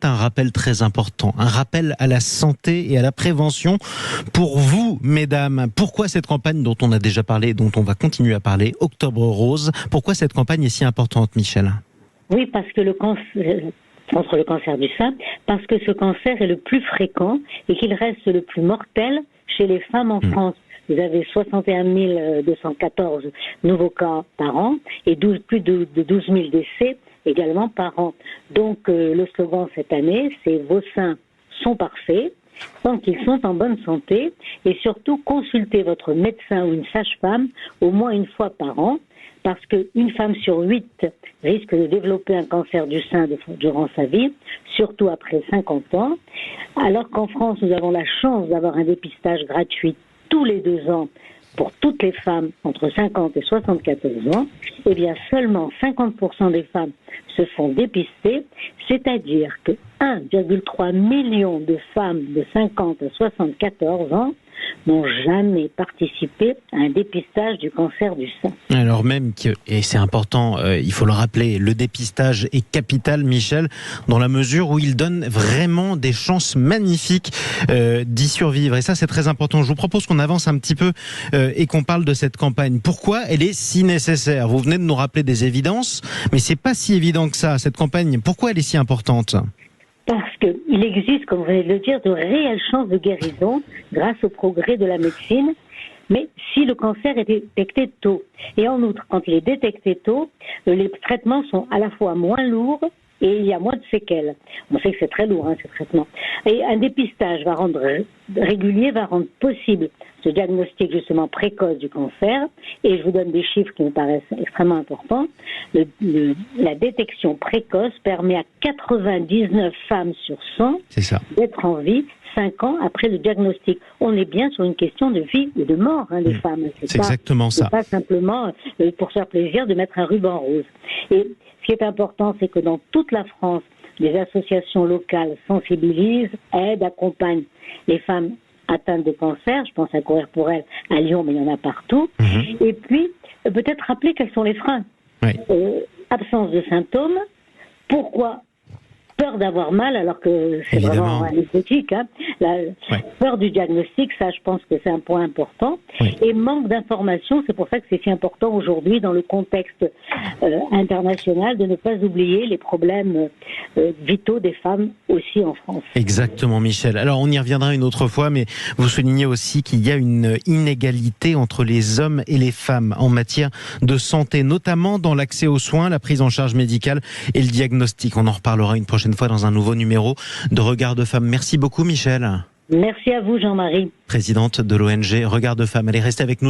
Un rappel très important, un rappel à la santé et à la prévention pour vous, mesdames. Pourquoi cette campagne dont on a déjà parlé, dont on va continuer à parler, Octobre Rose, pourquoi cette campagne est si importante, Michel ? Oui, parce que contre le cancer du sein, parce que ce cancer est le plus fréquent et qu'il reste le plus mortel chez les femmes en France. Vous avez 61 214 nouveaux cas par an et plus de 12 000 décès également par an. Donc le slogan cette année, c'est « Vos seins sont parfaits ». Tant qu'ils sont en bonne santé, et surtout consultez votre médecin ou une sage-femme au moins une fois par an, parce qu'une femme sur 8 risque de développer un cancer du sein durant sa vie, surtout après 50 ans, alors qu'en France, nous avons la chance d'avoir un dépistage gratuit tous les 2 ans pour toutes les femmes entre 50 et 74 ans. Eh bien, seulement 50% des femmes se font dépister, c'est-à-dire que 1,3 million de femmes de 50 à 74 ans n'ont jamais participé à un dépistage du cancer du sein. Alors même que, et c'est important, il faut le rappeler, le dépistage est capital, Michel, dans la mesure où il donne vraiment des chances magnifiques d'y survivre. Et ça, c'est très important. Je vous propose qu'on avance un petit peu et qu'on parle de cette campagne. Pourquoi elle est si nécessaire ? Vous venez de nous rappeler des évidences, mais c'est pas si évident que ça, cette campagne. Pourquoi elle est si importante ? Parce qu'il existe, comme vous venez de le dire, de réelles chances de guérison grâce au progrès de la médecine, mais si le cancer est détecté tôt. Et en outre, quand il est détecté tôt, les traitements sont à la fois moins lourds et il y a moins de séquelles. On sait que c'est très lourd, ces traitements. Et un dépistage régulier va rendre possible ce diagnostic justement précoce du cancer. Et je vous donne des chiffres qui me paraissent extrêmement importants. La détection précoce permet à 99 femmes sur 100 d'être en vie 5 ans après le diagnostic. On est bien sur une question de vie ou de mort des femmes. C'est exactement ça. C'est pas simplement pour faire plaisir de mettre un ruban rose. Et ce qui est important, c'est que dans toute la France, les associations locales sensibilisent, aident, accompagnent les femmes atteintes de cancer. Je pense à Courir pour elles à Lyon, mais il y en a partout. Et puis, peut-être rappeler quels sont les freins. Absence de symptômes. Pourquoi peur d'avoir mal, alors que c'est vraiment anecdotique. La peur du diagnostic, ça, je pense que c'est un point important. Et manque d'information, c'est pour ça que c'est si important aujourd'hui, dans le contexte international, de ne pas oublier les problèmes vitaux des femmes aussi en France. Exactement, Michel. Alors, on y reviendra une autre fois, mais vous soulignez aussi qu'il y a une inégalité entre les hommes et les femmes en matière de santé, notamment dans l'accès aux soins, la prise en charge médicale et le diagnostic. On en reparlera une prochaine fois dans un nouveau numéro de Regard de Femme. Merci beaucoup, Michel. Merci à vous, Jean-Marie. Présidente de l'ONG Regard de Femme. Allez, restez avec nous.